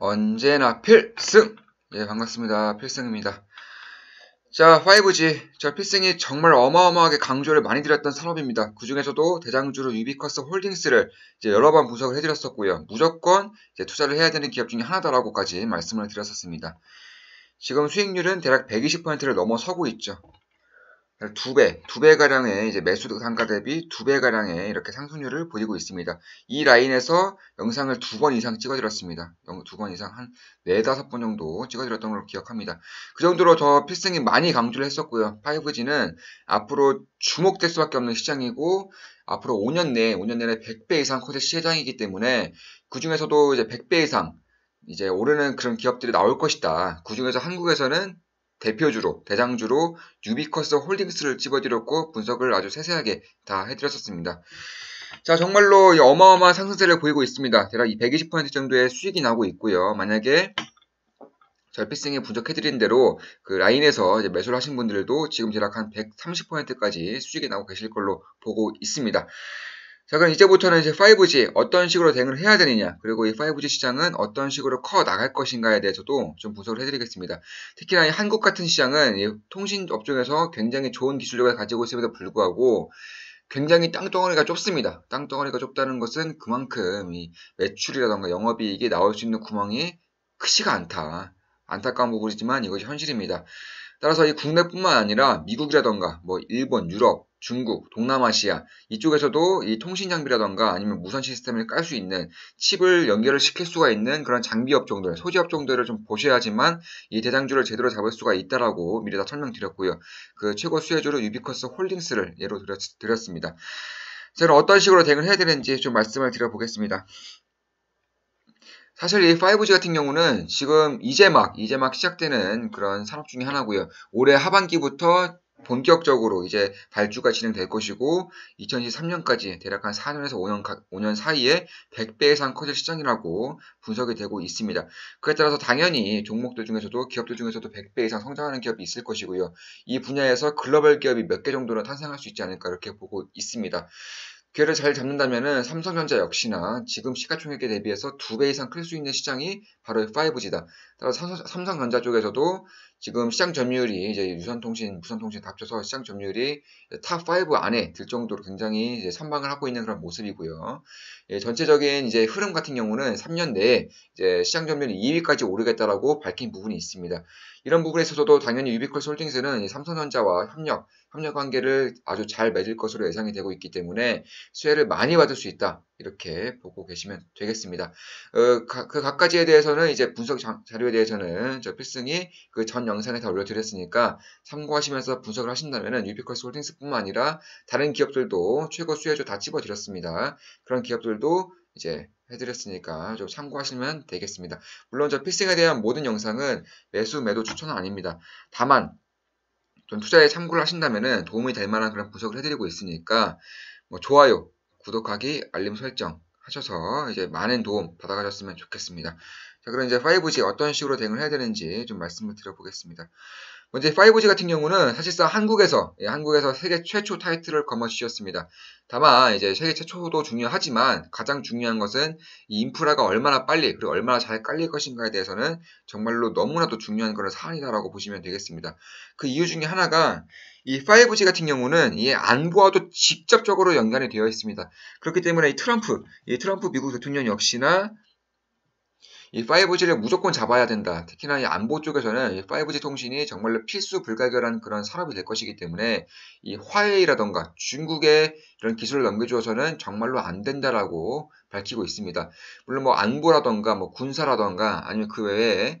언제나 필승! 예, 반갑습니다. 필승입니다. 자, 5G. 저 필승이 정말 어마어마하게 강조를 많이 드렸던 산업입니다. 그 중에서도 대장주로 유비쿼스 홀딩스를 이제 여러 번 분석을 해드렸었고요. 무조건 이제 투자를 해야 되는 기업 중에 하나다라고까지 말씀을 드렸었습니다. 지금 수익률은 대략 120%를 넘어서고 있죠. 두 배가량의 이제 매수 단가 대비 2배가량의 이렇게 상승률을 보이고 있습니다. 이 라인에서 영상을 2번 이상 찍어드렸습니다. 2번 이상 한 4, 5번 정도 찍어드렸던 걸로 기억합니다. 그 정도로 더 필승이 많이 강조를 했었고요. 5G는 앞으로 주목될 수밖에 없는 시장이고, 앞으로 5년 내에 100배 이상 커질 시장이기 때문에, 그 중에서도 이제 100배 이상 이제 오르는 그런 기업들이 나올 것이다. 그 중에서 한국에서는 대표주로, 대장주로 유비쿼스 홀딩스를 집어드렸고 분석을 아주 세세하게 다 해드렸었습니다. 자, 정말로 어마어마한 상승세를 보이고 있습니다. 대략 120% 정도의 수익이 나고 있고요. 만약에 저희 필승이 분석해드린 대로 그 라인에서 이제 매수를 하신 분들도 지금 대략 한 130%까지 수익이 나고 계실 걸로 보고 있습니다. 자, 그럼 이제부터는 이제 5G 어떤 식으로 대응을 해야 되느냐, 그리고 이 5G 시장은 어떤 식으로 커 나갈 것인가에 대해서도 좀 분석을 해드리겠습니다. 특히나 이 한국 같은 시장은 이 통신 업종에서 굉장히 좋은 기술력을 가지고 있음에도 불구하고 굉장히 땅덩어리가 좁습니다. 땅덩어리가 좁다는 것은 그만큼 이 매출이라던가 영업이익이 나올 수 있는 구멍이 크지가 않다. 안타까운 부분이지만 이것이 현실입니다. 따라서 이 국내뿐만 아니라 미국이라던가 뭐 일본, 유럽, 중국, 동남아시아 이쪽에서도 이 통신 장비라던가 아니면 무선 시스템을 깔 수 있는 칩을 연결을 시킬 수가 있는 그런 장비 업종들, 소지 업종들을 좀 보셔야지만 이 대장주를 제대로 잡을 수가 있다라고 미리 다 설명드렸고요. 그 최고 수혜주로 유비쿼스 홀딩스를 예로 드렸습니다. 저는 어떤 식으로 대응을 해야 되는지 좀 말씀을 드려보겠습니다. 사실 이 5G 같은 경우는 지금 이제 막 시작되는 그런 산업 중에 하나고요. 올해 하반기부터 본격적으로 이제 발주가 진행될 것이고 2023년까지 대략 한 4년에서 5년 사이에 100배 이상 커질 시장이라고 분석이 되고 있습니다. 그에 따라서 당연히 종목들 중에서도 기업들 중에서도 100배 이상 성장하는 기업이 있을 것이고요. 이 분야에서 글로벌 기업이 몇 개 정도는 탄생할 수 있지 않을까 이렇게 보고 있습니다. 기회를 잘 잡는다면은 삼성전자 역시나 지금 시가총액에 대비해서 2배 이상 클 수 있는 시장이 바로 5G다. 따라서 삼성전자 쪽에서도 지금 시장 점유율이 이제 유선통신, 무선통신 다 합쳐서 시장 점유율이 탑5 안에 들 정도로 굉장히 이제 선방을 하고 있는 그런 모습이고요. 예, 전체적인 이제 흐름 같은 경우는 3년 내에 이제 시장 점유율 2위까지 오르겠다라고 밝힌 부분이 있습니다. 이런 부분에 있어서도 당연히 유비쿼스 홀딩스는 삼성전자와 협력 관계를 아주 잘 맺을 것으로 예상이 되고 있기 때문에 수혜를 많이 받을 수 있다. 이렇게 보고 계시면 되겠습니다. 그 각가지에 대해서는 이제 분석 자료에 대해서는 저 필승이 그 전 영상에 다 올려드렸으니까 참고하시면서 분석을 하신다면 유비쿼스 홀딩스뿐만 아니라 다른 기업들도 최고 수혜주 다 집어드렸습니다. 그런 기업들도 이제 해드렸으니까 좀 참고하시면 되겠습니다. 물론 저 필승에 대한 모든 영상은 매수 매도 추천은 아닙니다. 다만 좀 투자에 참고를 하신다면 도움이 될 만한 그런 분석을 해드리고 있으니까 뭐 좋아요, 구독하기, 알림 설정 하셔서 이제 많은 도움 받아가셨으면 좋겠습니다. 자, 그럼 이제 5G 어떤 식으로 대응을 해야 되는지 좀 말씀을 드려보겠습니다. 먼저 5G 같은 경우는 사실상 한국에서 세계 최초 타이틀을 거머쥐었습니다. 다만 이제 세계 최초도 중요하지만 가장 중요한 것은 이 인프라가 얼마나 빨리 그리고 얼마나 잘 깔릴 것인가에 대해서는 정말로 너무나도 중요한 그런 사안이다라고 보시면 되겠습니다. 그 이유 중에 하나가 이 5G 같은 경우는 이 안보와도 직접적으로 연관이 되어 있습니다. 그렇기 때문에 이 트럼프 미국 대통령 역시나 이 5G를 무조건 잡아야 된다. 특히나 이 안보 쪽에서는 이 5G 통신이 정말로 필수 불가결한 그런 산업이 될 것이기 때문에 이 화웨이라던가 중국의 이런 기술을 넘겨주어서는 정말로 안 된다라고 밝히고 있습니다. 물론 뭐 안보라던가 뭐 군사라던가 아니면 그 외에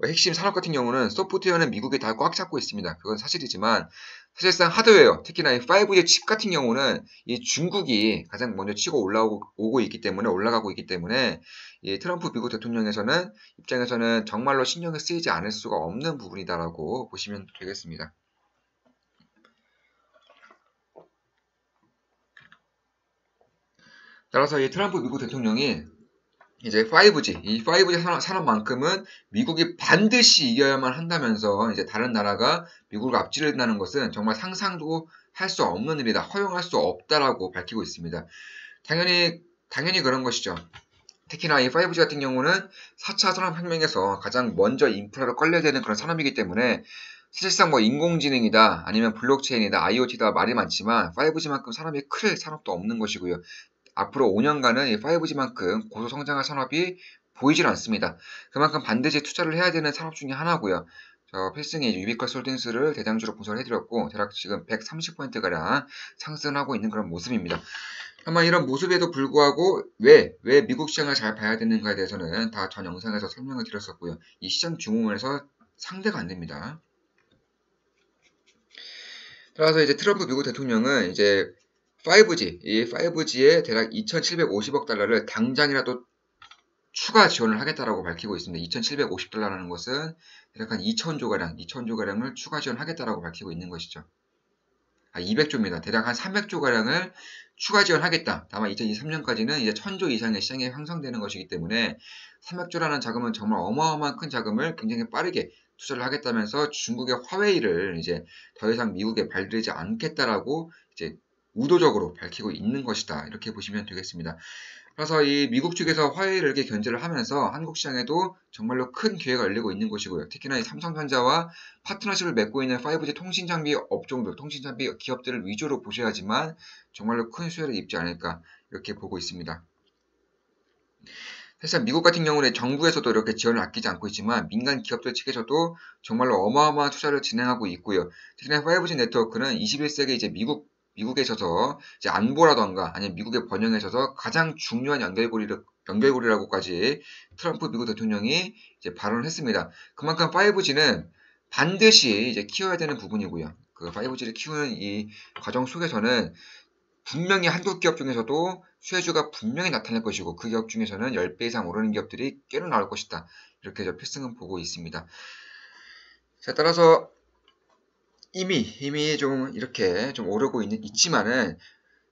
핵심 산업 같은 경우는 소프트웨어는 미국이 다 꽉 잡고 있습니다. 그건 사실이지만 사실상 하드웨어, 특히나 이 5G 칩 같은 경우는 이 중국이 가장 먼저 치고 올라가고 있기 때문에 이 트럼프 미국 대통령에서는 입장에서는 정말로 신경이 쓰이지 않을 수가 없는 부분이다라고 보시면 되겠습니다. 따라서 이 트럼프 미국 대통령이 이제 5G, 이 5G 산업만큼은 미국이 반드시 이겨야만 한다면서 이제 다른 나라가 미국을 앞지른다는 것은 정말 상상도 할 수 없는 일이다. 허용할 수 없다라고 밝히고 있습니다. 당연히 그런 것이죠. 특히나 이 5G 같은 경우는 4차 산업혁명에서 가장 먼저 인프라로 걸려야 되는 그런 산업이기 때문에 사실상 뭐 인공지능이다 아니면 블록체인이다 IoT다 말이 많지만 5G만큼 산업이 클 산업도 없는 것이고요. 앞으로 5년간은 이 5G만큼 고소성장할 산업이 보이질 않습니다. 그만큼 반드시 투자를 해야 되는 산업 중에 하나고요. 저 필승이 유비쿼스 홀딩스를 대장주로 분석을 해드렸고 대략 지금 130%가량 상승하고 있는 그런 모습입니다. 아마 이런 모습에도 불구하고 왜 미국 시장을 잘 봐야 되는가에 대해서는 다 전 영상에서 설명을 드렸었고요. 이 시장 규모에서 상대가 안 됩니다. 따라서 이제 트럼프 미국 대통령은 이제 5G, 이 5G에 대략 2,750억 달러를 당장이라도 추가 지원을 하겠다라고 밝히고 있습니다. 2,750달러라는 것은 대략 한 2,000조가량을 추가 지원하겠다라고 밝히고 있는 것이죠. 200조입니다. 대략 한 300조가량을 추가 지원하겠다. 다만 2023년까지는 이제 1,000조 이상의 시장이 형성되는 것이기 때문에 300조라는 자금은 정말 어마어마한 큰 자금을 굉장히 빠르게 투자를 하겠다면서 중국의 화웨이를 이제 더 이상 미국에 발들이지 않겠다라고 이제 의도적으로 밝히고 있는 것이다. 이렇게 보시면 되겠습니다. 그래서 이 미국 측에서 화웨이를 이렇게 견제를 하면서 한국 시장에도 정말로 큰 기회가 열리고 있는 것이고요. 특히나 이 삼성전자와 파트너십을 맺고 있는 5G 통신장비 업종들, 통신장비 기업들을 위주로 보셔야지만 정말로 큰 수혜를 입지 않을까 이렇게 보고 있습니다. 사실 미국 같은 경우는 정부에서도 이렇게 지원을 아끼지 않고 있지만 민간 기업들 측에서도 정말로 어마어마한 투자를 진행하고 있고요. 특히나 5G 네트워크는 21세기 이제 미국에 있어서 이제 안보라던가 아니면 미국의 번영에 있어서 가장 중요한 연결고리라고까지 트럼프 미국 대통령이 이제 발언을 했습니다. 그만큼 5G는 반드시 이제 키워야 되는 부분이고요. 그 5G를 키우는 이 과정 속에서는 분명히 한국 기업 중에서도 수혜주가 분명히 나타날 것이고 그 기업 중에서는 10배 이상 오르는 기업들이 꽤나 나올 것이다. 이렇게 저 필승은 보고 있습니다. 자, 따라서 이미 좀 이렇게 좀 오르고 있지만은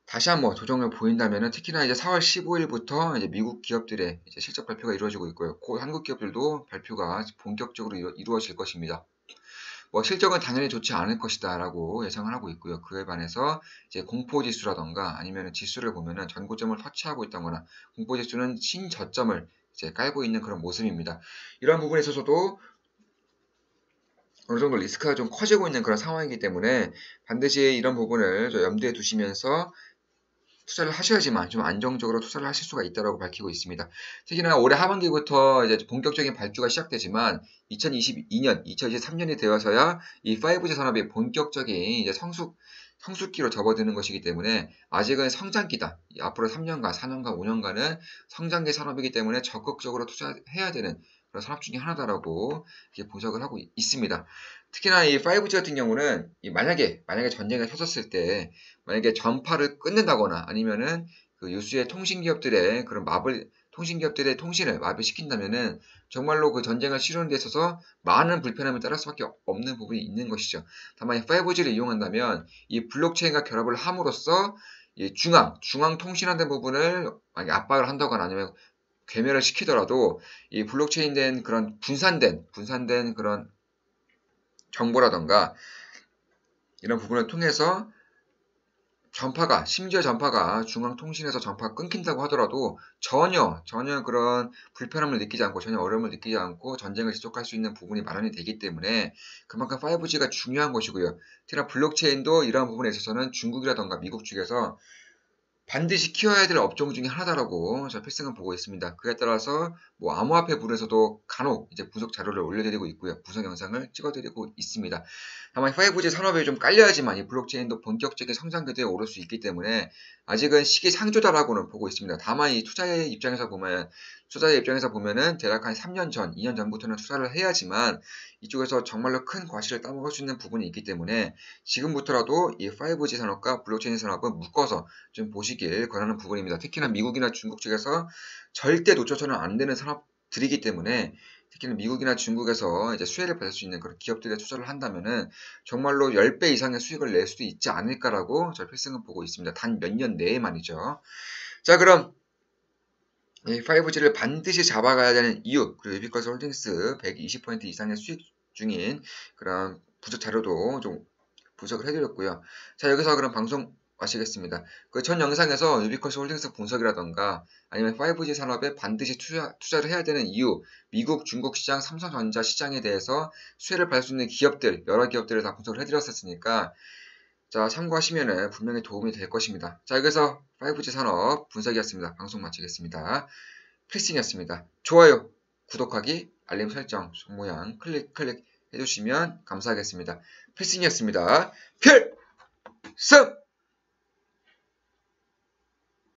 다시 한번 조정을 보인다면은 특히나 이제 4월 15일부터 이제 미국 기업들의 이제 실적 발표가 이루어지고 있고요. 곧 한국 기업들도 발표가 본격적으로 이루어질 것입니다. 뭐 실적은 당연히 좋지 않을 것이다라고 예상을 하고 있고요. 그에 반해서 이제 공포지수라던가 아니면 지수를 보면은 전고점을 터치하고 있다거나 공포지수는 신저점을 이제 깔고 있는 그런 모습입니다. 이런 부분에 있어서도 어느 정도 리스크가 좀 커지고 있는 그런 상황이기 때문에 반드시 이런 부분을 좀 염두에 두시면서 투자를 하셔야지만 좀 안정적으로 투자를 하실 수가 있다고 밝히고 있습니다. 특히나 올해 하반기부터 이제 본격적인 발주가 시작되지만 2022년, 2023년이 되어서야 이 5G 산업이 본격적인 이제 성숙기로 접어드는 것이기 때문에 아직은 성장기다. 앞으로 3년간, 4년간, 5년간은 성장기 산업이기 때문에 적극적으로 투자해야 되는 그런 산업 중에 하나다라고 이렇게 분석을 하고 있습니다. 특히나 이 5G 같은 경우는 만약에 전쟁이 터졌을 때 만약에 전파를 끊는다거나 아니면은 그 유수의 통신기업들의 그런 통신기업들의 통신을 마비시킨다면은 정말로 그 전쟁을 치르는 데 있어서 많은 불편함을 따를 수밖에 없는 부분이 있는 것이죠. 다만 이 5G를 이용한다면 이 블록체인과 결합을 함으로써 이 중앙 통신하는 부분을 만약에 압박을 한다거나 아니면 괴멸을 시키더라도 이 블록체인 된 그런 분산된 그런 정보라던가 이런 부분을 통해서 심지어 전파가 중앙통신에서 전파가 끊긴다고 하더라도 전혀 그런 불편함을 느끼지 않고 전혀 어려움을 느끼지 않고 전쟁을 지속할 수 있는 부분이 마련이 되기 때문에 그만큼 5G가 중요한 것이고요. 특히나 블록체인도 이러한 부분에 있어서는 중국이라던가 미국 측에서 반드시 키워야 될 업종 중에 하나다라고 저 필승은 보고 있습니다. 그에 따라서 뭐 암호화폐 부분에서도 간혹 이제 분석 자료를 올려드리고 있고요. 분석 영상을 찍어드리고 있습니다. 다만 5G 산업에 좀 깔려야지만 이 블록체인도 본격적인 성장 궤도에 오를 수 있기 때문에 아직은 시기상조다라고는 보고 있습니다. 다만 이 투자자의 입장에서 보면은 대략 한 3년 전, 2년 전부터는 투자를 해야지만 이쪽에서 정말로 큰 과실을 따먹을 수 있는 부분이 있기 때문에 지금부터라도 이 5G 산업과 블록체인 산업은 묶어서 좀 보시길 권하는 부분입니다. 특히나 미국이나 중국 측에서 절대 놓쳐서는 안 되는 산업들이기 때문에 특히나 미국이나 중국에서 이제 수혜를 받을 수 있는 그런 기업들에 투자를 한다면은 정말로 10배 이상의 수익을 낼 수도 있지 않을까라고 저 필승은 보고 있습니다. 단 몇 년 내에 말이죠. 자, 그럼 이 5G를 반드시 잡아가야 되는 이유, 그리고 유비쿼스 홀딩스 120% 이상의 수익 중인 그런 분석 자료도 좀 분석을 해드렸고요. 자, 여기서 그럼 방송 마시겠습니다. 그 전 영상에서 유비쿼스 홀딩스 분석이라던가 아니면 5G 산업에 반드시 투자를 해야 되는 이유, 미국, 중국 시장, 삼성전자 시장에 대해서 수혜를 받을 수 있는 기업들, 여러 기업들을 다 분석을 해드렸었으니까 자, 참고하시면 분명히 도움이 될 것입니다. 자, 여기서 5G 산업 분석이었습니다. 방송 마치겠습니다. 필승이었습니다. 좋아요, 구독하기, 알림 설정, 모양 클릭 해주시면 감사하겠습니다. 필승이었습니다. 필승!